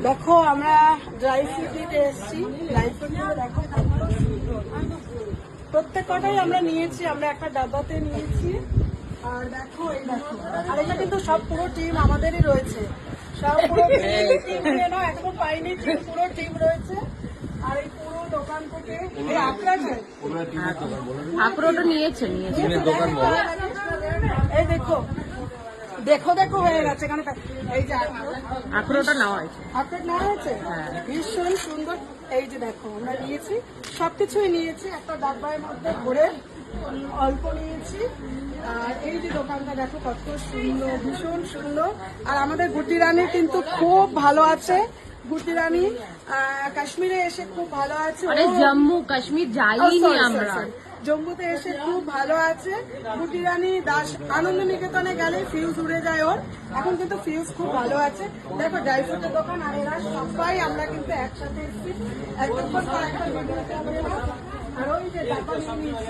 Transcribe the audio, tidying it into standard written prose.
দেখো আমরা dry fruit নিতে এসেছি। ড্রাই ফ্রুট দেখো প্রত্যেক কটাই আমরা নিয়েছি, আমরা একটা ডাব্বাতে নিয়েছি। আর দেখো এই দেখো, আর এটা কিন্তু সব পুরো টিম আমাদেরই রয়েছে, সব পুরো টিম না, এখনো পাইনি, পুরো টিম রয়েছে। আর এই পুরো দোকান থেকে আখরোটও নিয়েছে এই দেখো দেখো দেখো হয়ে গেছে এখানে। এই যে আখরোটটা নেওয়া হয়েছে, আখরোট নেওয়া হয়েছে, ভীষণ সুন্দর। এই যে দেখো আমরা নিয়েছি, সবকিছুই নিয়েছি একটা ডাব্বার মধ্যে ভরে, অল্প নিয়েছি। আর এই যে দোকানটা দেখো কত সুন্দর, ভীষণ সুন্দর। আর আমাদের গুটি রানী কিন্তু খুব ভালো আছে, গুটি রানী কাশ্মীরে এসে খুব ভালো আছে। জম্মু কাশ্মীর যাইনি আমরা, জম্মুতে এসে খুব ভালো আছে। গুটি রানী দাস আনন্দ নিকেতনে গেলে ফিউজ উড়ে যায় ওর, এখন কিন্তু ফিউজ খুব ভালো আছে। দেখো ড্রাই ফ্রুটের দোকান, আর এরা সবাই আমরা কিন্তু একসাথে এসেছি। একদম আর ওই যে ডাব্বা নিয়ে